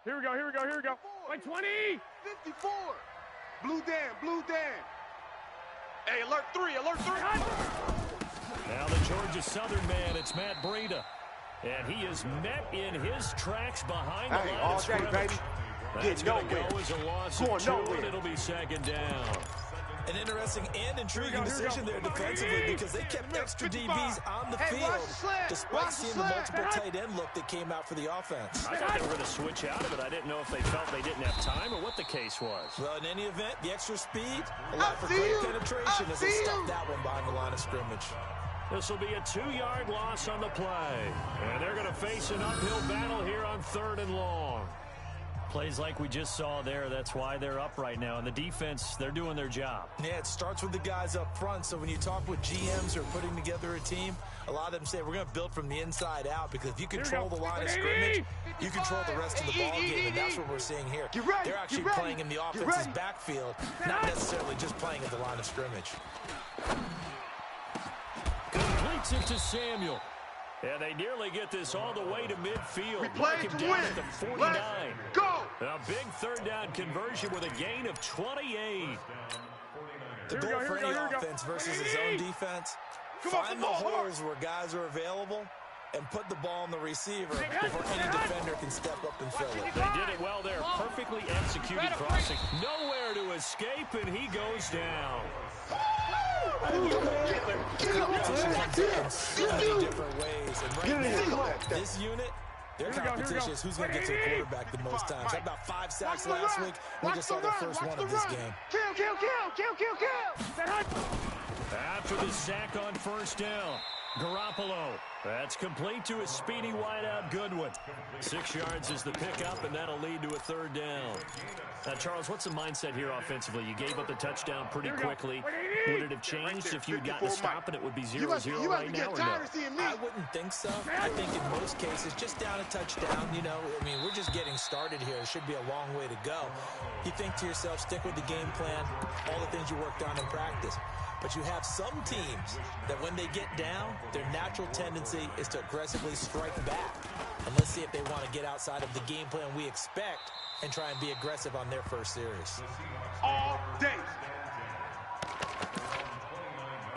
Here we go. By 20! 54! Blue Dan. Hey, alert 3! Now the Georgia Southern man, it's Matt Breida. And he is met in his tracks behind the line of scrimmage. That's going to go as a loss of 2, and it'll be second down. An interesting and intriguing decision there defensively because they kept extra DBs on the field despite seeing the multiple tight end look that came out for the offense. I thought they were going to switch out of it. I didn't know if they felt they didn't have time or what the case was. Well, in any event, the extra speed allowed for great penetration as they stuffed that one behind the line of scrimmage. This will be a 2-yard loss on the play. And they're going to face an uphill battle here on 3rd and long. Plays like we just saw there, that's why they're up right now. And the defense, they're doing their job. Yeah, it starts with the guys up front. So when you talk with GMs who are putting together a team, a lot of them say we're going to build from the inside out because if you control the line of scrimmage, you control the rest of the ball game, and that's what we're seeing here. They're actually playing in the offense's backfield, not necessarily just playing at the line of scrimmage. Completes it to Samuel. And they nearly get this all the way to midfield. We play to win. At the 49. Let's go. A big 3rd down conversion with a gain of 28. The goal for any offense versus his own defense, find the holes where guys are available and put the ball on the receiver before any defender can step up and fill it. They did it well there. Perfectly executed crossing. Nowhere to escape, and he goes down. Competition comes in so many different ways. And right now, this unit, their competition is who's going to get to the quarterback the most times. Had about 5 sacks last week. We just saw their first one of this game. Kill. After the sack on 1st down, Garoppolo. That's complete to a speedy wideout Goodwin. 6 yards is the pickup, and that'll lead to a 3rd down. Now, Charles, what's the mindset here offensively? You gave up the touchdown pretty quickly. Would it have changed if you had gotten a stop and it would be 0-0 right now, or no? I wouldn't think so. I think in most cases, just down a touchdown, you know, I mean, we're just getting started here. It should be a long way to go. You think to yourself, stick with the game plan, all the things you worked on in practice. But you have some teams that when they get down, their natural tendency is to aggressively strike back. And let's see if they want to get outside of the game plan we expect and try and be aggressive on their first series. All day.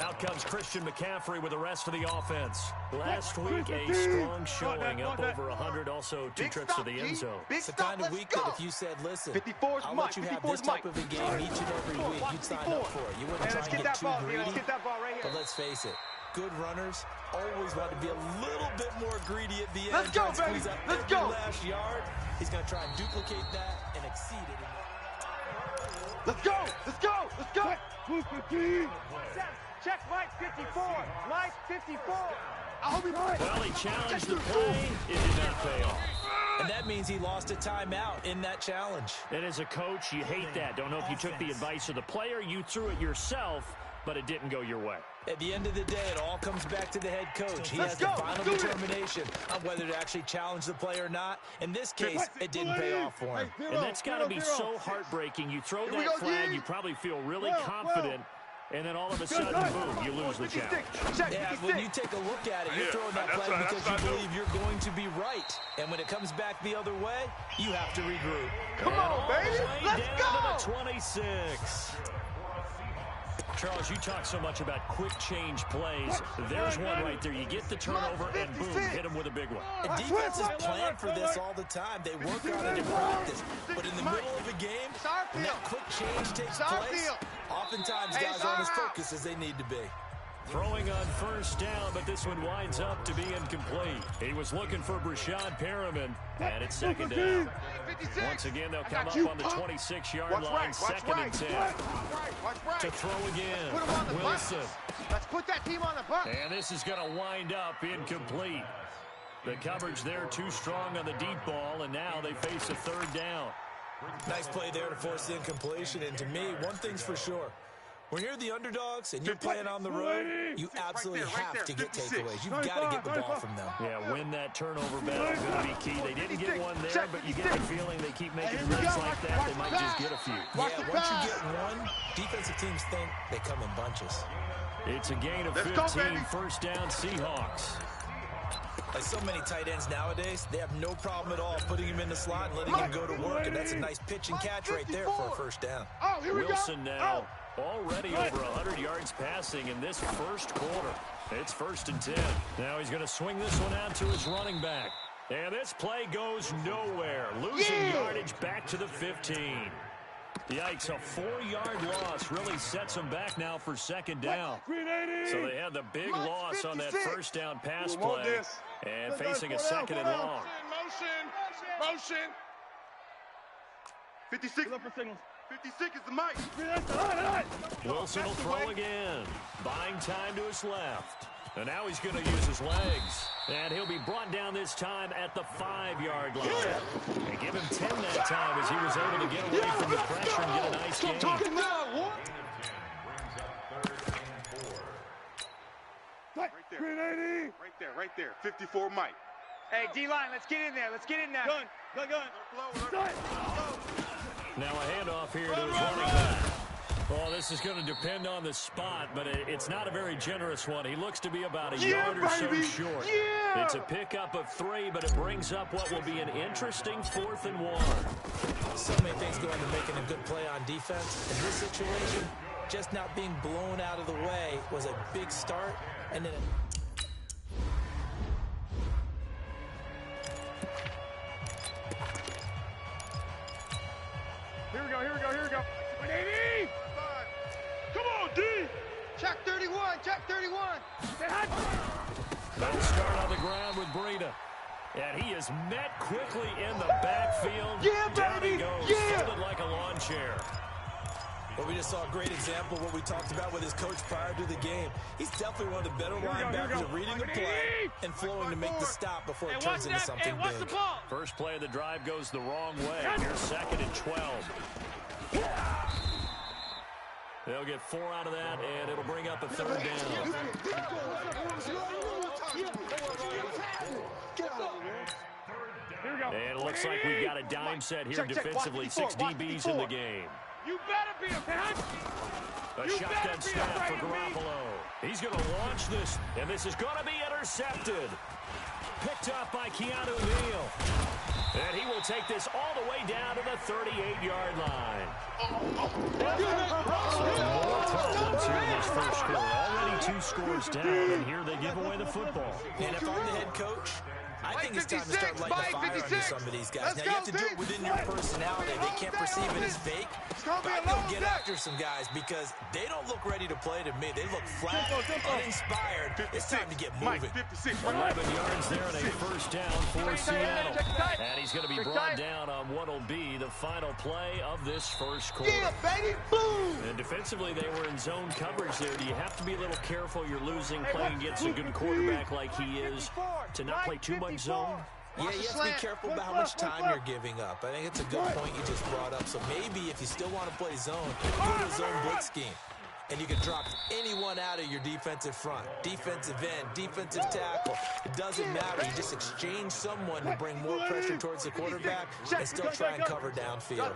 Out comes Christian McCaffrey with the rest of the offense. Last week, a strong showing, up over 100, also 2 trips to the end zone. It's the kind of week that if you said, listen, I'll let you have this type of a game each and every week, you'd sign up for it. You wouldn't try and get too greedy. But let's face it, good runners always want to be a little bit more greedy at the end. Let's go, baby. Let's go. Last yard. He's going to try and duplicate that and exceed it. Let's go. Check Mike 54. Mike 54. Well, he challenged the play. It did not pay off. And that means he lost a timeout in that challenge. And as a coach, you hate that. Don't know if you took the advice of the player. You threw it yourself, but it didn't go your way. At the end of the day, it all comes back to the head coach. He has the final determination on whether to actually challenge the play or not. In this case, it didn't pay off for him. And that's got to be so heartbreaking. You throw that flag, you probably feel really confident. And then all of a sudden, boom, you lose the challenge. Yeah, when you take a look at it, you're throwing that flag because you believe you're going to be right. And when it comes back the other way, you have to regroup. Come on, baby. Let's go. To the 26. Charles, you talk so much about quick change plays. There's one right there. You get the turnover, and boom, hit him with a big one. And defenses plan for this all the time. They work on it in practice. But in the middle of a game, when that quick change takes place, oftentimes guys aren't as focused as they need to be. Throwing on 1st down, but this one winds up to be incomplete. He was looking for Brashad Perriman, and it's 2nd down. Once again, they'll come up on the 26-yard line, 2nd and 10. To throw again, Wilson. Let's put that team on the bus. And this is going to wind up incomplete. The coverage there too strong on the deep ball, and now they face a 3rd down. Nice play there to force the incompletion. And to me, one thing's for sure. When you're the underdogs and you're playing on the road, you absolutely have to get takeaways. You've got to get the ball from them. Yeah, win that turnover battle is going to be key. They didn't get one there, but you get the feeling they keep making plays like that, they might just get a few. Yeah, once you get one, defensive teams think they come in bunches. It's a gain of 15, first down Seahawks. Like so many tight ends nowadays, they have no problem at all putting him in the slot and letting him go to work, and that's a nice pitch and catch right there for a first down. Wilson now already over 100 yards passing in this first quarter. It's 1st and 10. Now he's going to swing this one out to his running back. And this play goes nowhere. Losing yardage back to the 15. Yikes, a 4-yard loss really sets them back now for 2nd down. So they had the big loss on that first down pass play. And facing a 2nd and long. Motion. 56. 56 is the mic. Wilson will throw again. Buying time to his left. And now he's going to use his legs. And he'll be brought down this time at the 5-yard line. And give him 10 that time as he was able to get away from the pressure and get a nice gain. Right there. 54 Mike. Hey, D-line, let's get in there. Let's get in there. Gun. Now a handoff here to his running back. Well, this is going to depend on the spot, but it's not a very generous one. He looks to be about a yard or so short. It's a pickup of 3, but it brings up what will be an interesting 4th and 1. So many things go into making a good play on defense. In this situation, just not being blown out of the way was a big start, and then Here we go. 180! Come on, D! Check 31. They'll start on the ground with Breida. And he is met quickly in the backfield. Down he goes, folded like a lawn chair. Well, we just saw a great example of what we talked about with his coach prior to the game. He's definitely one of the better linebackers at reading the play and flowing to make the stop before it turns into something big. First play of the drive goes the wrong way. Here's 2nd and 12. They'll get 4 out of that, and it'll bring up a 3rd down. And it looks like we've got a dime set here defensively. 6 DBs in the game. You better be a man. A shotgun snap for Garoppolo. He's going to launch this, and this is going to be intercepted. Picked up by Keanu Neal. And he will take this all the way down to the 38-yard line. Some more problems here in this first quarter. Already 2 scores down, and here they give away the football. And if I'm the head coach, I think it's time to start lighting the fire under some of these guys. Now, you have to do it within your personality. They can't perceive it as fake. But I go get after some guys because they don't look ready to play to me. They look flat, uninspired. It's time to get moving. 11 yards there and a first down for Seattle. And he's going to be brought down on what will be the final play of this first quarter. And defensively, they were in zone coverage there. Do you have to be a little careful? You're losing, playing against a good quarterback like he is, to not play too much zone? Yeah, you have to be careful about how much time you're giving up. I think it's a good point you just brought up. So maybe if you still want to play zone, go to a zone blitz scheme. And you can drop anyone out of your defensive front. Defensive end, defensive tackle. It doesn't matter. You just exchange someone to bring more pressure towards the quarterback and still try and cover downfield.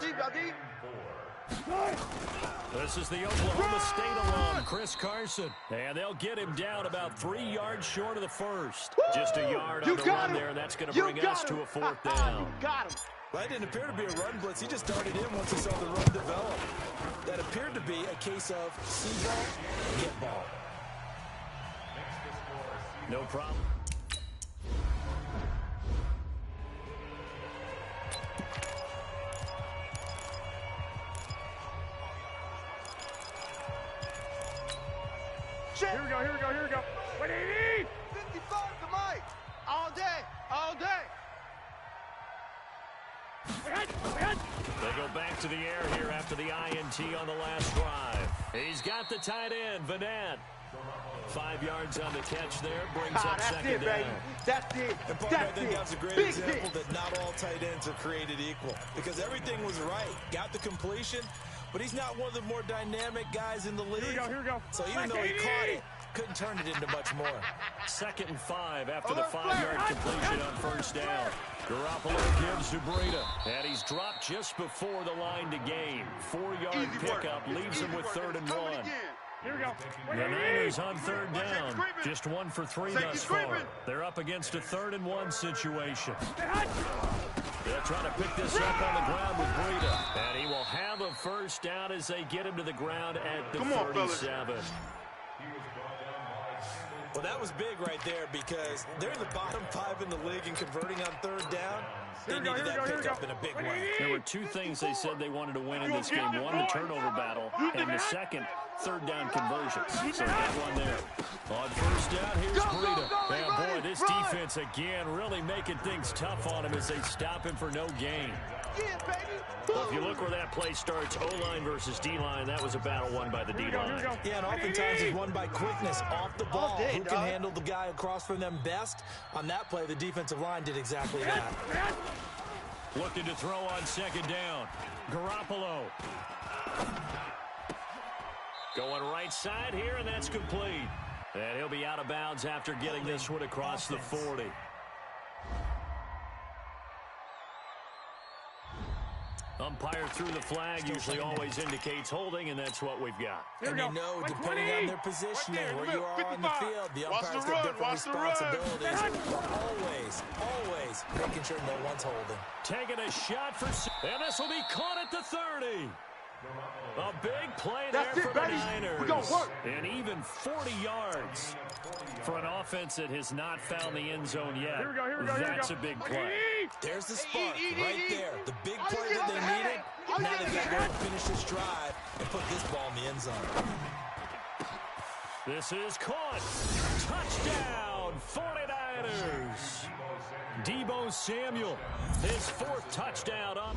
This is the Oklahoma State alum, Chris Carson. And they'll get him down about 3 yards short of the first. Just a yard on the run there. That's going to bring us to a 4th down. Well, that didn't appear to be a run blitz. He just darted in once he saw the run develop. That appeared to be a case of see ball, get ball. No problem. Here we go. 180! 55 to Mike. All day. They go back to the air here after the INT on the last drive. He's got the tight end, Vanette. 5 yards on the catch there, brings up 2nd down. That's it. And Parker, I think that's a great example that not all tight ends are created equal. Because everything was right. Got the completion, but he's not one of the more dynamic guys in the league. Here we go. So even though he caught it, couldn't turn it into much more. 2nd and 5 after the 5-yard completion on first down. Garoppolo gives to Breida, and he's dropped just before the line to gain. 4-yard pickup leaves him with 3rd and 1. Here we go. The Niners on 3rd down, just 1 for 3 thus far. They're up against a 3rd and 1 situation. They'll try to pick this up on the ground with Breida, and he will have a first down as they get him to the ground at the 37. Well, that was big right there because they're in the bottom 5 in the league in converting on 3rd down. They needed that pickup in a big way. There were 2 things they said they wanted to win in this game. One, the turnover battle, and the second, 3rd down conversions. So they got one there. On first down, here's Breida. And boy, this defense again really making things tough on him as they stop him for no gain. Well, if you look where that play starts, O-line versus D-line, that was a battle won by the D-line. Yeah, and oftentimes it's won by quickness off the ball. Who can handle the guy across from them best? On that play, the defensive line did exactly that. Looking to throw on 2nd down. Garoppolo. Going right side here, and that's complete. And he'll be out of bounds after getting this one across the 40. Umpire through the flag usually always indicates holding, and that's what we've got. And you know, depending on their positioning, where you are on the field, the umpire's got different responsibilities. Always making sure no one's holding. Taking a shot for, and this will be caught at the 30. A big play there for the Niners. And even 40 yards for an offense that has not found the end zone yet. Here we go. That's a big play. There's the spark right there. The big play that they needed. Now they've got to go and finish this drive and put this ball in the end zone. This is caught. Touchdown, 49ers. Deebo Samuel, his 4th touchdown on.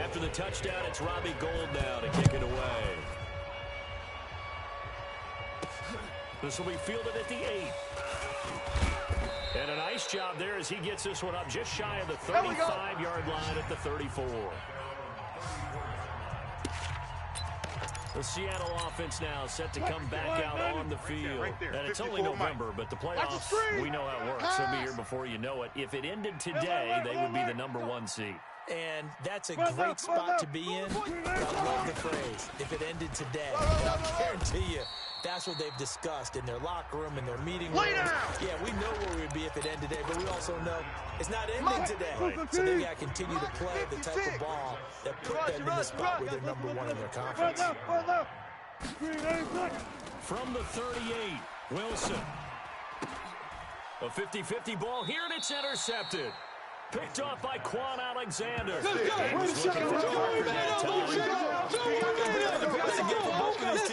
After the touchdown, it's Robbie Gould now to kick it away. This will be fielded at the 8. And a nice job there as he gets this one up just shy of the 35-yard line at the 34. The Seattle offense now set to come back out on the field. And it's only November, but the playoffs, we know how it works. They'll be here before you know it. If it ended today, they would be the number 1 seed. And that's a great spot to be in. I love the phrase, if it ended today. And I'll guarantee you, that's what they've discussed in their locker room, in their meeting rooms. Yeah, we know where we'd be if it ended today, but we also know it's not ending today. So they got to continue to play the type of ball that put them in the spot where they're number 1 in their conference. From the 38, Wilson. A 50-50 ball here, and it's intercepted. Picked off by Quan Alexander. Both of these teams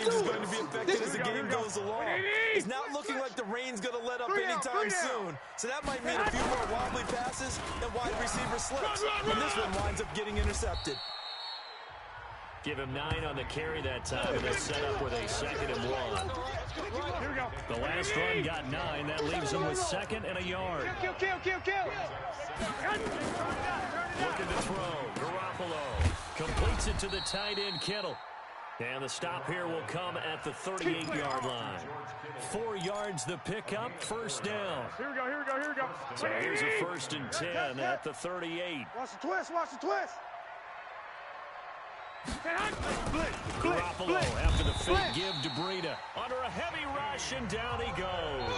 is going to be affected as the game goes along. It's not looking like the rain's going to let up anytime soon. So that might mean a few more wobbly passes and wide receiver slips. And this one winds up getting intercepted. Give him 9 on the carry that time, and they'll set up with a 2nd and 1. Here we go. The last run got 9. That leaves him with 2nd and a yard. Kill. Looking to throw. Garoppolo completes it to the tight end, Kittle. And the stop here will come at the 38-yard line. 4 yards the pickup, first down. Here we go. So here's a 1st and 10 at the 38. Watch the twist. Garoppolo after the fake give to Breida. Under a heavy rush, and down he goes.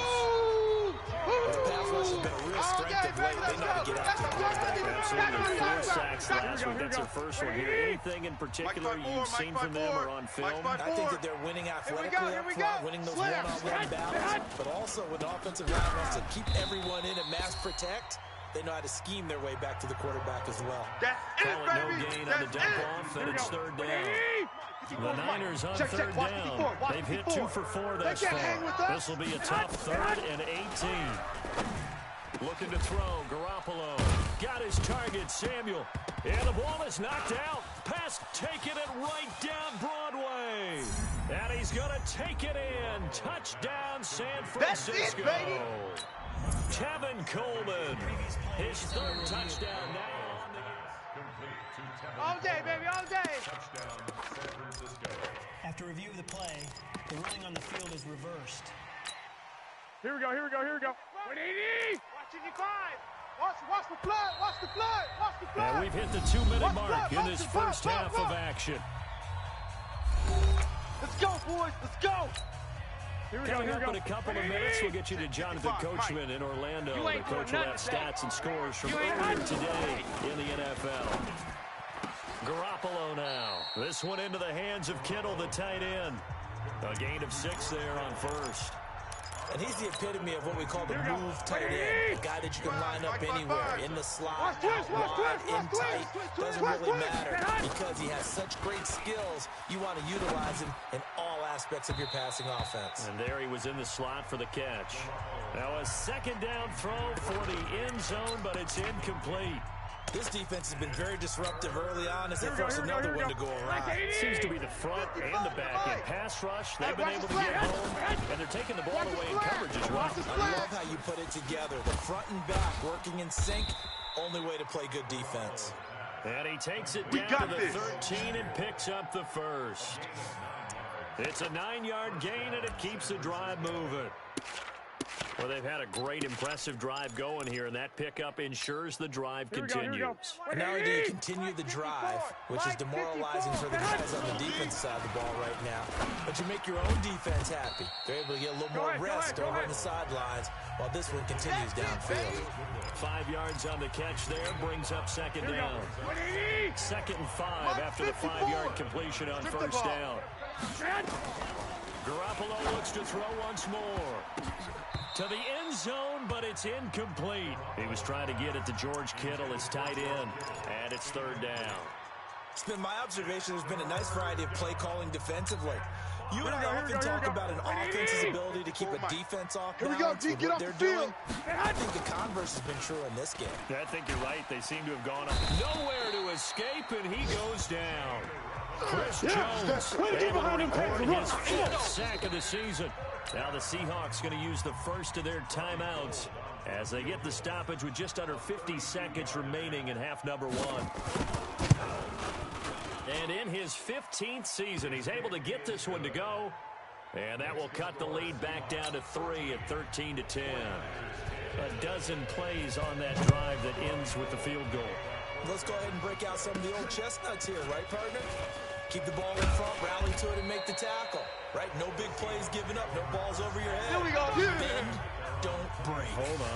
The pass rush has been a real strength of late. They know how to get after the quarterback. Absolutely. 4 sacks last week. That's their first one here. Anything in particular you've seen from them or on film? I think that they're winning athletically up front, winning those one-on-one battles, but also when the offensive line wants to keep everyone in and mass protect, they know how to scheme their way back to the quarterback as well. Call it no gain on the dump off, and it's 3rd down. The Niners on 3rd down. They've hit 2 for 4 thus far. This will be a tough 3rd and 18. Looking to throw. Garoppolo got his target, Samuel. And the ball is knocked out. Pass taking it right down Broadway. And he's going to take it in. Touchdown, San Francisco. That's it, baby. Tevin Coleman, his third touchdown now. All day, baby, all day. After review of the play, the ruling on the field is reversed. Here we go. 180. Watch 85. Watch the flood. Watch the flood. And we've hit the 2-minute mark in this first half of action. Let's go, boys. Let's go. Coming up in a couple of minutes, we'll get you to Jonathan Coachman in Orlando. The coach will have stats and scores from earlier today in the NFL. Garoppolo now. This one into the hands of Kittle, the tight end. A gain of 6 there on first. And he's the epitome of what we call the move tight end. A guy that you can line up anywhere, in the slot, out wide, in tight. Doesn't really matter because he has such great skills. You want to utilize him in all aspects of your passing offense. And there he was in the slot for the catch. Now a second down throw for the end zone, but it's incomplete. This defense has been very disruptive early on as they force another one to go around. Seems to be the front and the back in pass rush. They've been able to get home, and they're taking the ball away in coverage as well. I love how you put it together. The front and back working in sync. Only way to play good defense. And he takes it down to the 13 and picks up the first. It's a 9-yard gain, and it keeps the drive moving. Well, they've had a great, impressive drive going here, and that pickup ensures the drive continues. And not only do you continue the drive, which is demoralizing for the guys on the defense side of the ball right now, but you make your own defense happy. They're able to get a little more rest over on the sidelines while this one continues downfield. 5 yards on the catch there, brings up second down. 2nd and 5 after the 5-yard completion on first down. Garoppolo looks to throw once more. To the end zone, but it's incomplete. He was trying to get it to George Kittle, his tight end, and it's 3rd down. It's been my observation there's been a nice variety of play calling defensively. You and I often talk about an offense's ability to keep a defense off balance with what they're doing. I think the converse has been true in this game. I think you're right. They seem to have gone up nowhere to escape, and he goes down. Chris Jones able to record his 5th sack of the season. Now the Seahawks going to use the first of their timeouts as they get the stoppage with just under 50 seconds remaining in half number 1. And in his 15th season, he's able to get this one to go. And that will cut the lead back down to 3 at 13-10. A dozen plays on that drive that ends with the field goal. Let's go ahead and break out some of the old chestnuts here, right, partner? Keep the ball in front, rally to it, and make the tackle. Right? No big plays given up, no balls over your head. Here we go. Bend, don't break. Hold on.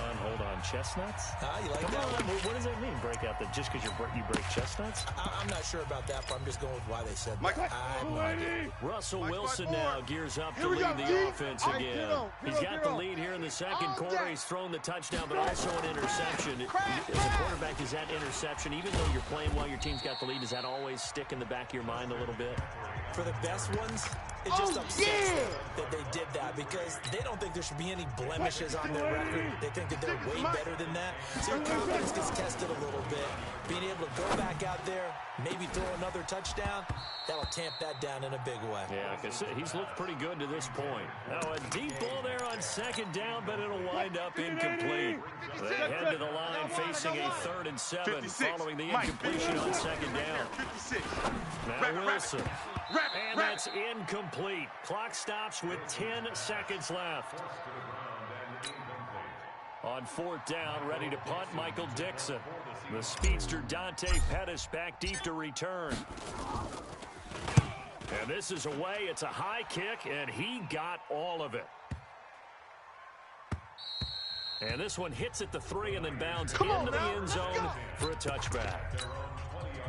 Chestnuts? You like Come that? on. What does that mean, break out? That just because you break chestnuts? I'm not sure about that, but I'm just going with why they said that. I have no idea. Russell Wilson now gears up to lead the offense again. He's got the lead here in the second quarter. He's thrown the touchdown, but also an interception. As a quarterback, is that interception, even though you're playing while your team's got the lead, does that always stick in the back of your mind a little bit? For the best ones, it just upsets them that they did that because they don't think there should be any blemishes on their record. They think that they're way better than that. So your confidence gets tested a little bit. Being able to go back out there, maybe throw another touchdown, that'll tamp that down in a big way. Yeah, because he's looked pretty good to this point. Now a deep ball there on second down, but it'll wind up incomplete. They head to the line facing a 3rd and 7 following the incompletion on second down. Now Wilson. And that's incomplete. Clock stops with 10 seconds left. On 4th down, ready to punt, Michael Dixon. The speedster Dante Pettis back deep to return. And this is away. It's a high kick, and he got all of it. And this one hits at the 3 and then bounds into the end zone for a touchback.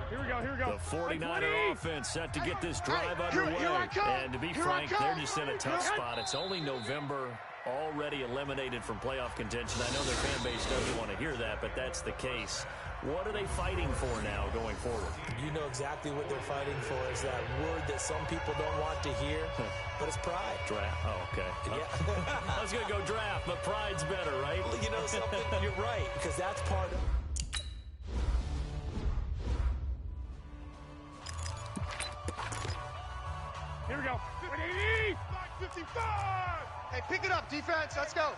Here we go. The 49er offense set to get this drive underway. And to be frank, they're just in a tough spot. It's only November, already eliminated from playoff contention. I know their fan base doesn't want to hear that, but that's the case. What are they fighting for now going forward? You know exactly what they're fighting for is that word that some people don't want to hear, but it's pride. Draft. Oh, okay. Yeah. I was going to go draft, but pride's better, right? Well, you know something? You're right, because that's part of 55. Hey, pick it up, defense. Let's go.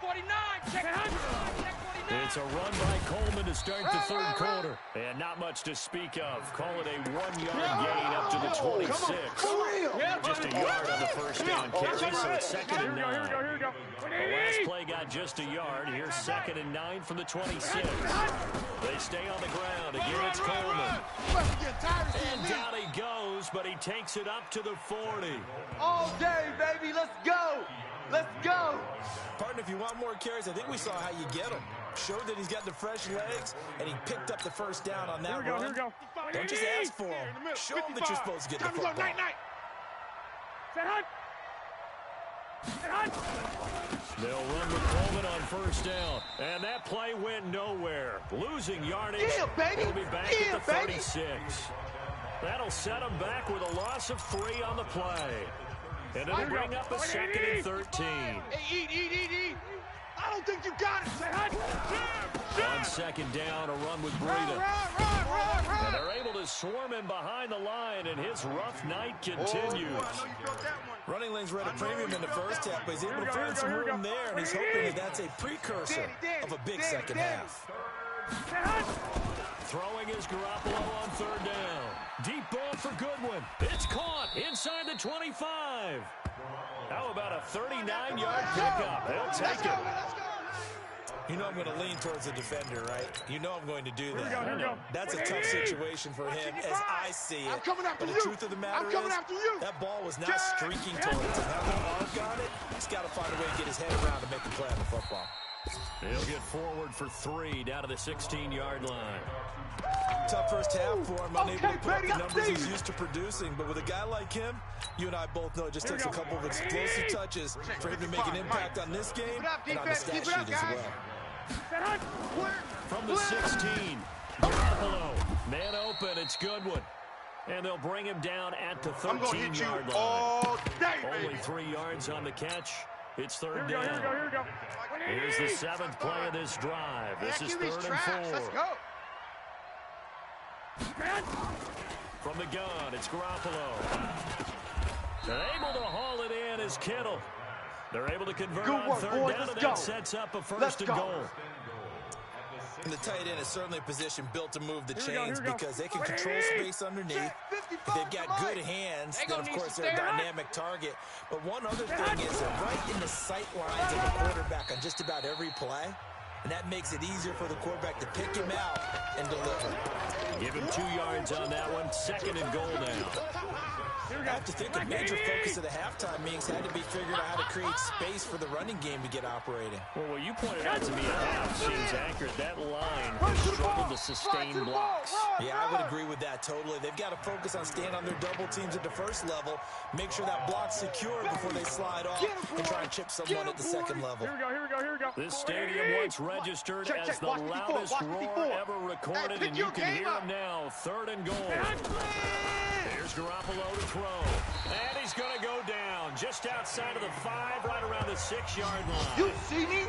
49, check 49. It's a run by Coleman to start the third quarter. And not much to speak of. Call it a 1-yard gain up to the 26. Just a yard on the first down carry, so it's second and 9. Here we go. The last play got just a yard. Here's second and 9 from the 26. They stay on the ground. Again, it's Coleman. And down he goes, but he takes it up to the 40. All day, baby. Let's go. Let's go. Partner, if you want more carries, I think we saw how you get him. Showed that he's got the fresh legs, and he picked up the first down on that run. Here we go. Don't just ask for him. Show him that you're supposed to get the football. Set hunt. They'll run with Coleman on first down. And that play went nowhere. Losing yardage. Yeah, baby. He'll be back at the 36. That'll set him back with a loss of 3 on the play. And it'll bring up a second and 13. Hey, eat. I don't think you got it. On second down, a run with Breida. And they're able to swarm him behind the line, and his rough night continues. Running lanes were at a premium in the first half, but he's able to find some room there, and he's hoping that that's a precursor of a big second half. Throwing is Garoppolo on third down. Deep ball for Goodwin. It's caught inside the 25. How about a 39-yard pickup? They'll take it. You know I'm going to lean towards the defender, right? You know I'm going to do that. Here we go. That's a tough situation for him as I see it. But the truth of the matter is, that ball was not streaking towards him. Now that Mark got it, he's got to find a way to get his head around and make a play on the football. He'll get forward for 3 down to the 16-yard line. Tough first half for him, unable to put up the numbers he's used to producing. But with a guy like him, you and I both know it just takes a couple of explosive touches for him to make an impact on this game and on the stat sheet as well. From the 16, Garoppolo, man open, it's Goodwin. And they'll bring him down at the 13-yard line. All day, baby. Only 3 yards on the catch. It's third Here down. we go. Here's the 7th play of this drive. This is 3rd and 4. Let's go. From the gun, it's Garoppolo. They're able to haul it in as Kittle. They're able to convert Good on work, third boys. down, Let's and go. that sets up a first Let's and go. goal. And the tight end is certainly a position built to move the Here we chains go. because they can control space underneath. If they've got good hands, then of course they're a dynamic target. But one other thing is they're right in the sight lines of the quarterback on just about every play. And that makes it easier for the quarterback to pick him out and deliver. Give him 2 yards on that one. 2nd and goal now. I have to think a major focus of the halftime meetings had to be figuring out how to create space for the running game to get operating. Well, what you pointed out to me at half seems accurate. That line has struggled to sustain blocks. Yeah, I would agree with that totally. They've got to focus on staying on their double teams at the first level, make sure that block's secure before they slide off and try and chip someone at the second level. Here we go. This stadium once registered as the loudest roar ever recorded, and you can hear him now. 3rd and goal. Here's Garoppolo to throw. And he's going to go down just outside of the 5, right around the 6-yard line. You see me?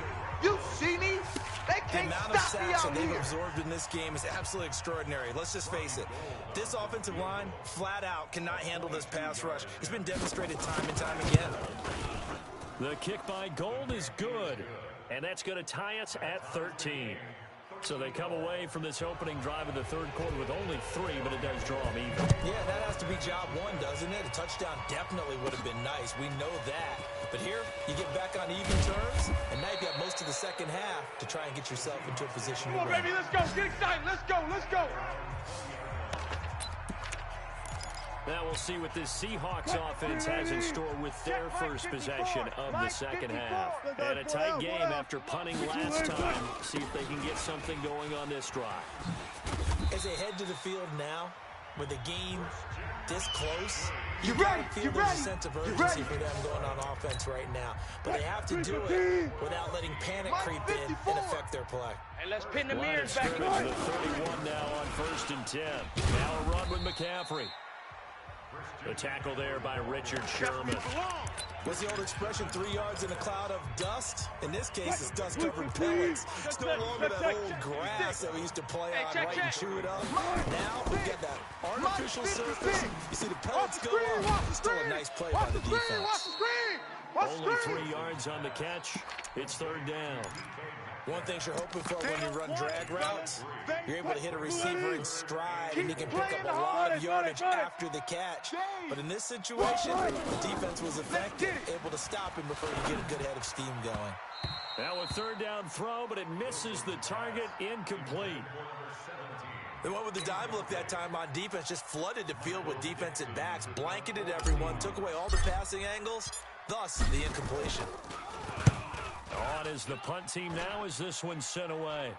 You see me? They The can't amount of stop me sacks out that they've here. absorbed in this game is absolutely extraordinary. Let's just face it. This offensive line, flat out, cannot handle this pass rush. It's been demonstrated time and time again. The kick by Gold is good, and that's going to tie us at 13. So they come away from this opening drive of the third quarter with only 3, but it does draw them even. Yeah, that has to be job 1, doesn't it? A touchdown definitely would have been nice. We know that. But here, you get back on even terms, and now you've got most of the second half to try and get yourself into a position to Come on, win. baby, let's go. Get excited. Let's go. Now we'll see what this Seahawks offense has in store with their first possession of the second half. And a tight game after punting last time. See if they can get something going on this drive. As they head to the field now, with the game this close, You gotta ready? feel You there's ready? a sense of You urgency ready? for them going on offense right now. But they have to do it without letting panic creep in and affect their play. Hey, let's pin the Line of mirrors back. scrimmage, the 31 now on 1st and 10. Now a run with McCaffrey. The tackle there by Richard Sherman. What's the old expression, 3 yards in a cloud of dust? In this case, it's dust-covered pellets. It's no longer that old grass that we used to play on, right, and chew it up. Now we get that artificial surface. You see the pellets go up. Still a nice play by the defense. Only 3 yards on the catch. It's third down. One thing you're hoping for when you run drag routes, you're able to hit a receiver in stride, and he can pick up a lot of yardage after the catch. But in this situation, the defense was effective, able to stop him before you get a good head of steam going. Now a third down throw, but it misses the target, incomplete. They went with the dive look that time on defense, just flooded the field with defensive backs, blanketed everyone, took away all the passing angles, thus the incompletion. On is the punt team now as this one's sent away.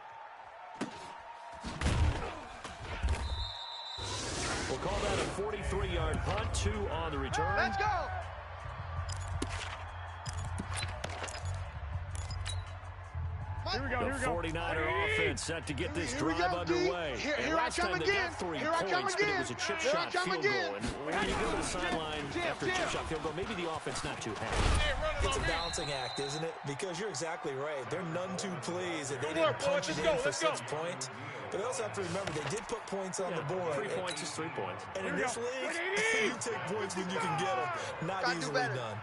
We'll call that a 43-yard punt, 2 on the return. Let's go! Here we go, the 49er offense set to get this drive underway. Here I come again. Here I come again. But it was a chip shot field goal. And when you go to the sideline after a chip shot field goal, maybe the offense not too happy. It's a balancing act, isn't it? Because you're exactly right. They're none too pleased that they didn't punch it in for 6 points. But they also have to remember they did put points on the board. 3 points is 3 points. And in this league, you take points when you can get them. Not easily done.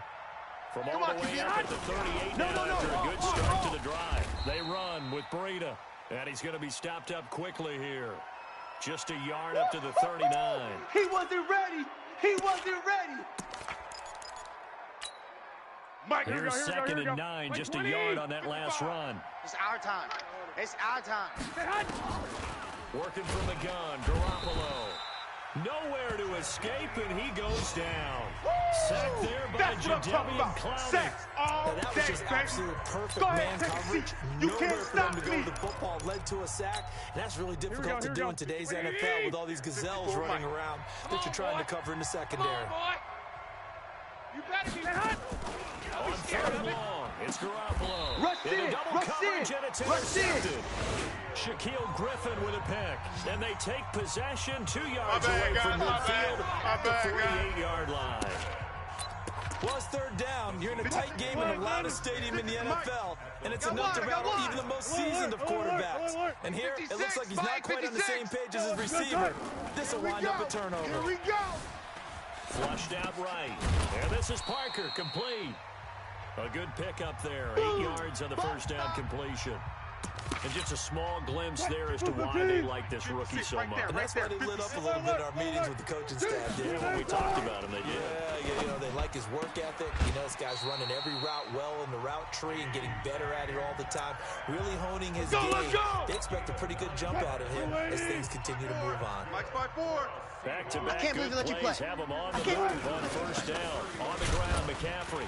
From all the way up at the 38 now after a good start to the drive. They run with Breida. And he's going to be stopped up quickly here. Just a yard up to the 39. He wasn't ready. He wasn't ready. Mike, Here's second and 9, just a yard on that last run. It's our time. It's our time. Working from the gun, Garoppolo. Nowhere to escape, and he goes down. Sacked there by Jadeveon Clowney. That was just absolute perfect man coverage. Nowhere for them to go with the football led to a sack. And that's really difficult to do in today's NFL with all these gazelles running around that you're trying to cover in the secondary. You better be hot. On third and long, it's Garoppolo. Rush in in, double rush coverage, in, and it's rush in. intercepted. Shaquille Griffin with a pick. And they take possession 2 yards away from midfield at the 48-yard line. Well, it's third down. You're in a tight game in the loudest stadium in the NFL, and it's enough to rattle even the most seasoned of quarterbacks. And here, it looks like he's not quite on the same page as his receiver. This will wind up a turnover. Here we go. Flushed out right. And this is Parker, complete. A good pickup there. 8 yards on the first down completion. And just a small glimpse there as to why they like this rookie so much. And that's why they lit up a little bit in our meetings with the coaching staff. Yeah, when we talked about him, they did. Yeah, you know, they like his work ethic. You know, this guy's running every route well in the route tree and getting better at it all the time. Really honing his game. They expect a pretty good jump out of him as things continue to move on. Mike's by 4. Back-to-back good plays have him on the move on first down. On the ground, McCaffrey.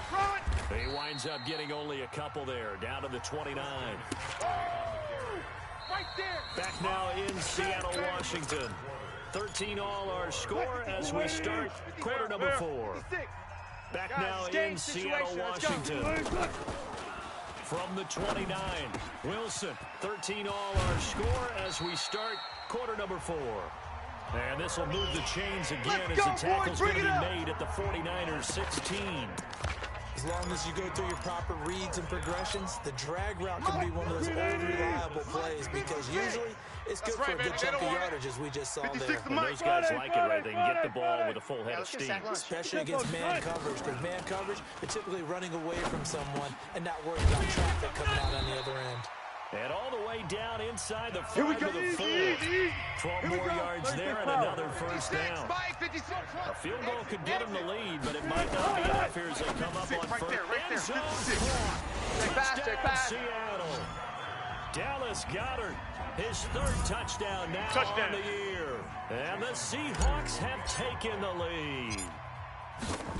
He winds up getting only a couple there, down to the 29. Back now in Seattle, Washington. 13 all our score as we start quarter number 4. Back now in Seattle, Washington. From the 29, Wilson. 13 all our score as we start quarter number 4. And this will move the chains again as the tackle's going to be made at the 49ers 16. As long as you go through your proper reads and progressions, the drag route can be one of those old reliable plays because usually it's good for a good chunk of yardage as we just saw there. And those guys like it, right? They can get the ball with a full head of steam. Especially against man coverage, because man coverage, they're typically running away from someone and not worried about traffic coming out on the other end. And all the way down inside the 5 of the 4. 12 more yards there and another first down. A field goal could get him the lead, but it might not be enough here as they come up on first. End zone clock. Touchdown, Seattle. Dallas Goedert, his 3rd touchdown now on the year. And the Seahawks have taken the lead.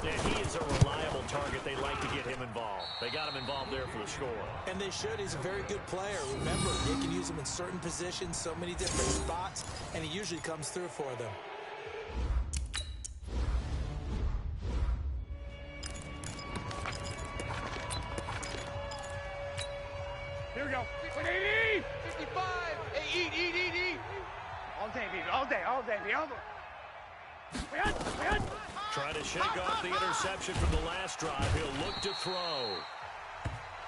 And he is a reliable target. They like to get him involved. They got him involved there for the score. And they should. He's a very good player. Remember, they can use him in certain positions, so many different spots, and he usually comes through for them. Here we go. 80! 55! Hey, eat! All day, baby. All day, baby. Trying to shake off the interception from the last drive. He'll look to throw.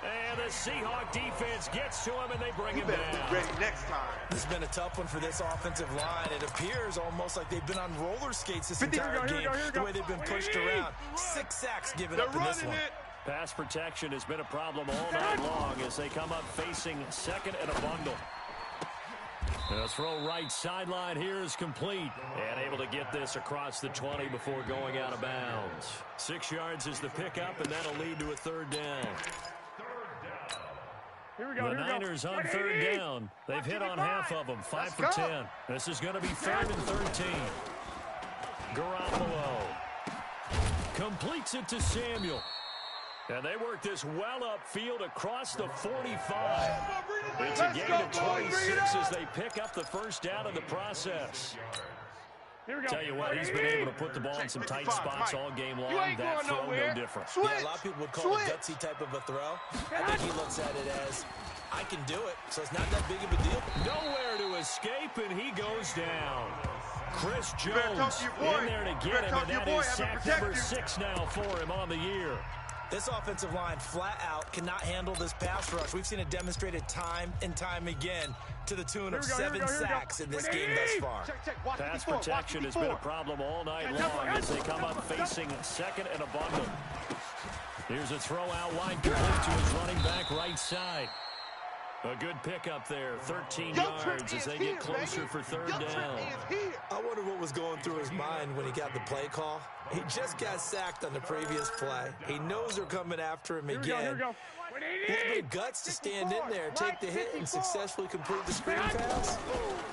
And the Seahawk defense gets to him, and they bring him down. Be ready next time. This has been a tough one for this offensive line. It appears almost like they've been on roller skates this entire game, the way they've been pushed around. 6 sacks given up in this one. Pass protection has been a problem all night long as they come up facing second and a bundle. The throw right sideline here is complete. And able to get this across the 20 before going out of bounds. 6 yards is the pickup, and that'll lead to a third down. The Niners on third down. They've hit on half of them, 5 for 10. This is going to be 3rd and 13. Garoppolo completes it to Samuel. And they work this well upfield across the 45. It's a gain of 26 as they pick up the first down in the process. Tell you what, he's been able to put the ball in some tight spots all game long. That throw, no different. Yeah, a lot of people would call it a gutsy type of a throw. I think he looks at it as, I can do it, so it's not that big of a deal. Nowhere to escape, and he goes down. Chris Jones in there to get him, and that is sack number 6 now for him on the year. This offensive line flat out cannot handle this pass rush. We've seen it demonstrated time and time again to the tune of 7 sacks in this game thus far. Pass protection has been a problem all night long as they come up facing second and a bundle. Here's a throw out wide, complete to his running back right side. A good pickup there, 13 yards as they get closer for third down. I wonder what was going through his mind when he got the play call. He just got sacked on the previous play. He knows they're coming after him again. A little bit of guts to stand in there, take the hit, and successfully complete the screen pass.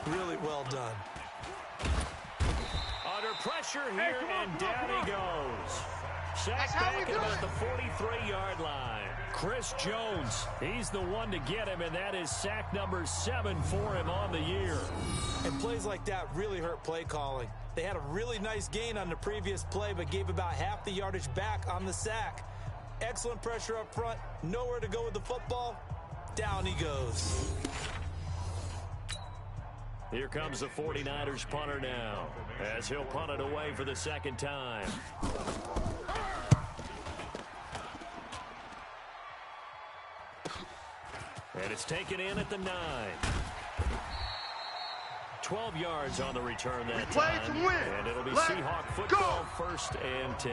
Really well done. Under pressure here, and down he goes. Sacked back at about the 43-yard line. Chris Jones, he's the one to get him, and that is sack number 7 for him on the year. And plays like that really hurt play calling. They had a really nice gain on the previous play, but gave about half the yardage back on the sack. Excellent pressure up front, nowhere to go with the football. Down he goes. Here comes the 49ers punter now, as he'll punt it away for the second time. And it's taken in at the 9. 12 yards on the return that time. And it'll be Seahawk football, 1st and 10.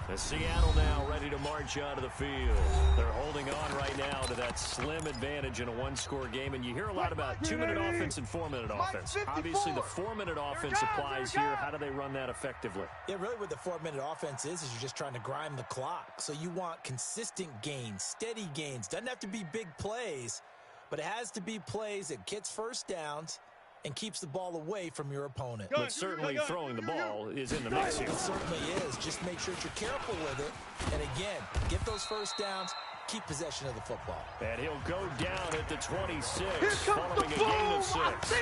As Seattle now ready to march out of the field. They're holding on right now to that slim advantage in a one-score game. And you hear a lot about 2-minute offense and 4-minute offense. Obviously, the 4-minute offense applies here. How do they run that effectively? Yeah, really what the 4-minute offense is you're just trying to grind the clock. So you want consistent gains, steady gains. Doesn't have to be big plays, but it has to be plays that gets first downs and keeps the ball away from your opponent. But certainly throwing the ball is in the mix here. It certainly is. Just make sure that you're careful with it. And again, get those first downs, keep possession of the football. And he'll go down at the 26, following a gain of 6.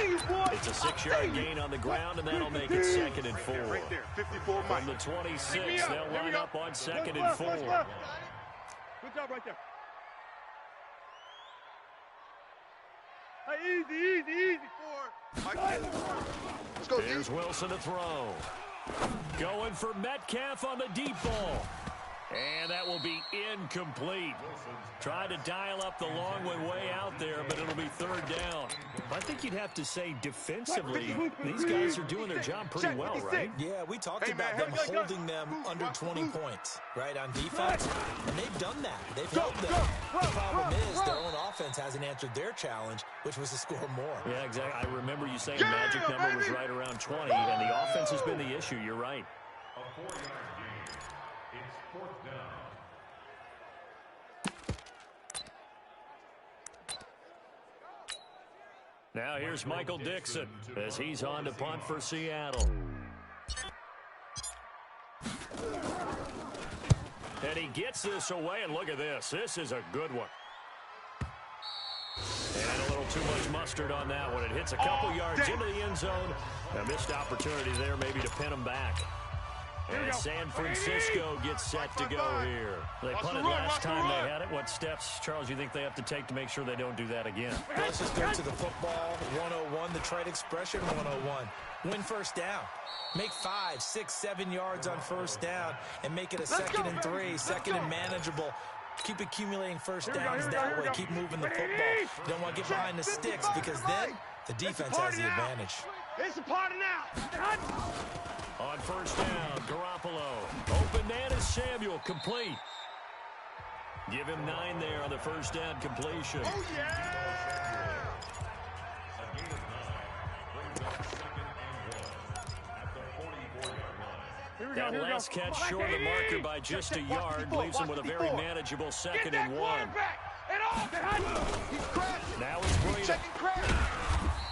It's a 6-yard gain on the ground, and that'll make it 2nd and 4. Right there, 54 From the 26, they'll line up on 2nd and 4. Good job right there. Hey, easy. Let's go, Here's Wilson to throw. Going for Metcalf on the deep ball. And that will be incomplete. Tried to dial up the long way out there, but it'll be 3rd down. I think you'd have to say defensively, these guys are doing their job pretty well, right? Yeah, we talked about them holding them under 20 points, right, on defense. And they've done that. They've held them. The problem is their own offense hasn't answered their challenge, which was to score more. Yeah, exactly. I remember you saying the magic number was right around 20, and the offense has been the issue. You're right. A 4-yard gain. It's 4th down. Now here's Michael Dixon as he's on to punt for Seattle. And he gets this away, and look at this. This is a good one. And a little too much mustard on that one. It hits a couple yards into the end zone. A missed opportunity there maybe to pin him back. And San Francisco gets set to go here. They punted last time they had it. What steps, Charles, you think they have to take to make sure they don't do that again? Let's just go to the football 101, the trade expression 101. Win first down. Make 5, 6, 7 yards on first down and make it a second and 3, second and manageable. Keep accumulating first downs that way. Keep moving the football. You don't want to get behind the sticks because then the defense has the advantage. It's a party now. On first down, Garoppolo. Open man is Samuel, complete. Give him 9 there on the first down completion. Oh, yeah! That last catch short of the marker by just a yard leaves him with a very manageable second and 1. Now it's Breida.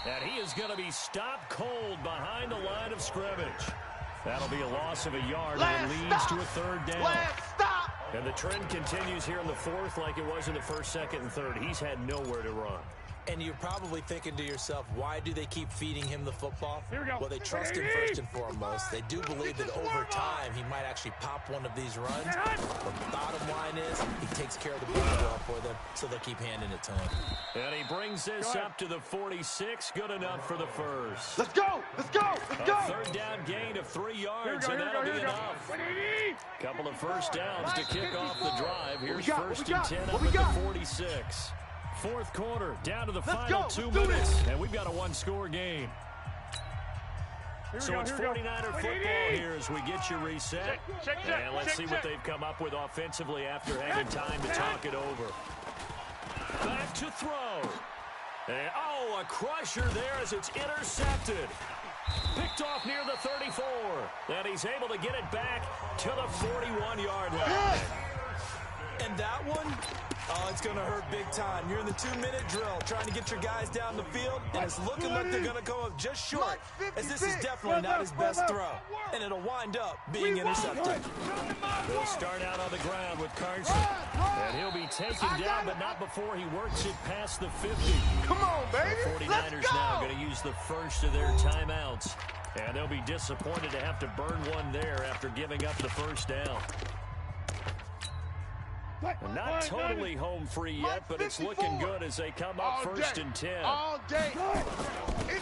And he is going to be stopped cold behind the line of scrimmage. That'll be a loss of a yard and it leads to a third down. And the trend continues here in the fourth like it was in the first, second, and third. He's had nowhere to run. And you're probably thinking to yourself, why do they keep feeding him the football? Here we go. Well, they trust him first and foremost. They do believe that over time he might actually pop one of these runs. But the bottom line is he takes care of the ball well for them, so they'll keep handing it to him. And he brings this up to the 46. Good enough for the first. Let's go! Let's go! Let's go! A third down gain of 3 yards, and that'll be enough. Couple of first downs to kick off the drive. Here's first and 10 up at the 46. Fourth quarter, down to the final 2 minutes, and we've got a one-score game. So it's 49er football here as we get you reset. And let's see what they've come up with offensively after having time to talk it over. Back to throw. And, a crusher there as it's intercepted. Picked off near the 34. And he's able to get it back to the 41-yard line. And that one, it's going to hurt big time. You're in the 2-minute drill trying to get your guys down the field, and it's looking like they're going to come up just short, as this is definitely not his best throw, and it'll wind up being intercepted. They'll start out on the ground with Carson, and he'll be taken down, but not before he works it past the 50. Come on, baby. The 49ers now going to use the first of their timeouts, and they'll be disappointed to have to burn one there after giving up the first down. Not totally home free yet, but it's looking good as they come up first and 10. All day.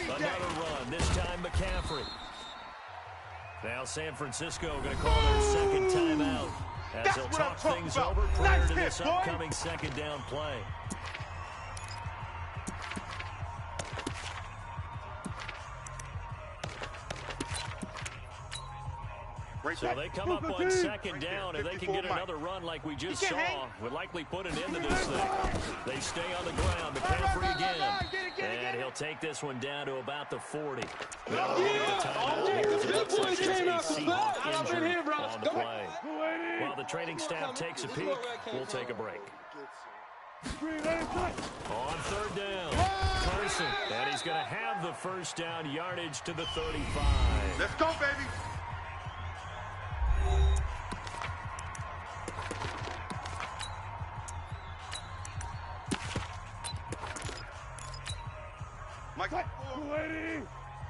Another run, this time McCaffrey. Now San Francisco going to call their second timeout as they'll talk things over prior to this upcoming second down play. So they come up on second down, and they can get another run like we just saw. Would likely put an end to this thing. They stay on the ground. McCaffrey again. And he'll take this one down to about the 40. That'll be the timeout here as it looks like there's a Seahawk injury on the play. While the training staff takes a peek, we'll take a break. On third down, Carson. And he's going to have the first down yardage to the 35. Let's go, baby.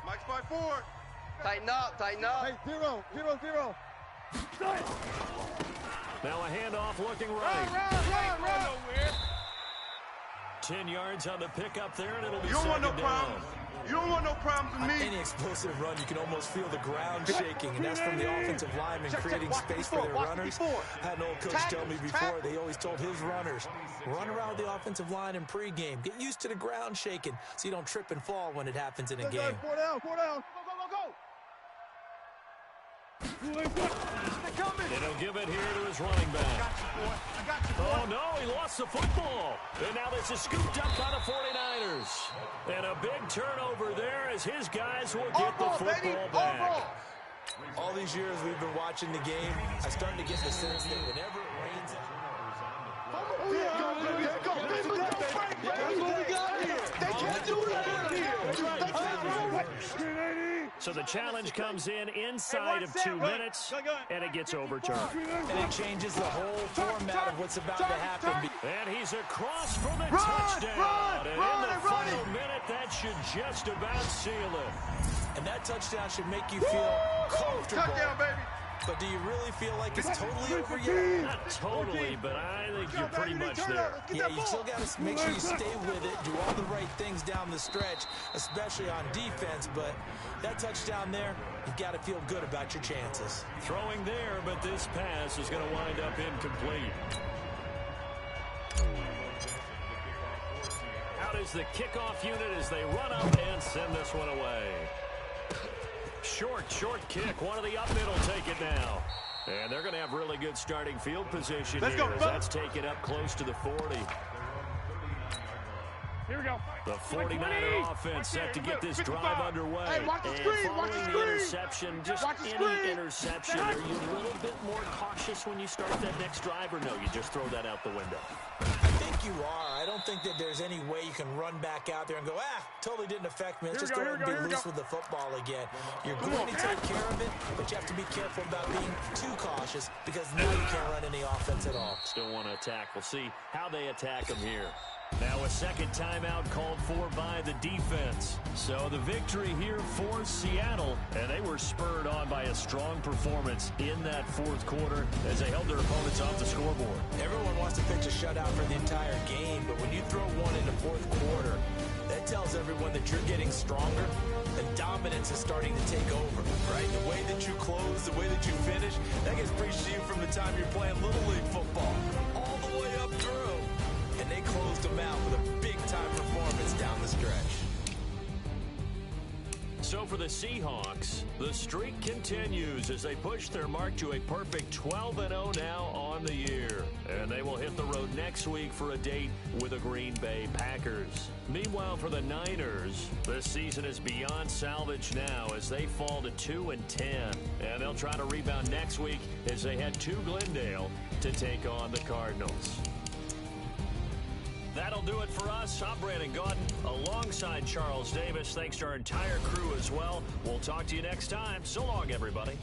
Mike's by 4. Tighten up, tighten up. Hey, 0, 0, 0. Now a handoff looking right. Run. 10 yards on the pickup there, and it'll be You don't want no second down. problems. You don't want no problems with me. Any explosive run, you can almost feel the ground shaking, and that's from the offensive linemen creating space for their runners. I had an old coach tell me before, they always told his runners, run around the offensive line in pregame. Get used to the ground shaking so you don't trip and fall when it happens in a game. 4 down. Go. And he'll give it here to his running back. Oh, no, he lost the football. And now this is scooped up by the 49ers. And a big turnover there as his guys will get the football back. All these years we've been watching the game, I'm starting to get the sense that whenever it rains... So the challenge comes in inside of 2 minutes, and it gets overturned. And it changes the whole format of what's about to happen. And he's across for the touchdown. And in the final minute, that should just about seal it. And that touchdown should make you feel comfortable. Touchdown, baby. but do you really feel like it's totally over yet? Not totally, but I think you're pretty much there. Yeah, you still got to make sure you stay with it, do all the right things down the stretch, especially on defense, but that touchdown there, you've got to feel good about your chances. Throwing there, but this pass is going to wind up incomplete. Out is the kickoff unit as they run up and send this one away. Short kick. One of the up middle take it now. And they're going to have really good starting field position here as that's taken up close to the 40. Here we go. The 49er offense set to get this drive underway. Hey, watch the screen, watch the following screen. interception, just any interception, are you a little bit more cautious when you start that next drive, or no, you just throw that out the window? I think you are. I don't think that there's any way you can run back out there and go, totally didn't affect me. Let's just go ahead and be loose with the football again. You're going to take care of it, but you have to be careful about being too cautious because now you can't run any offense at all. Still want to attack. We'll see how they attack them here. Now a second timeout called for by the defense. So the victory here for Seattle, and they were spurred on by a strong performance in that fourth quarter as they held their opponents off the scoreboard. Everyone wants to pitch a shutout for the entire game, but when you throw one in the fourth quarter, that tells everyone that you're getting stronger and dominance is starting to take over, right? The way that you close, the way that you finish, that gets preached to you from the time you're playing Little League football all the way up through. And they closed them out with a big-time performance down the stretch. So for the Seahawks, the streak continues as they push their mark to a perfect 12-0 now on the year. And they will hit the road next week for a date with the Green Bay Packers. Meanwhile, for the Niners, this season is beyond salvage now as they fall to 2-10. And they'll try to rebound next week as they head to Glendale to take on the Cardinals. That'll do it for us. I'm Brandon Gaudin alongside Charles Davis. Thanks to our entire crew as well. We'll talk to you next time. So long, everybody.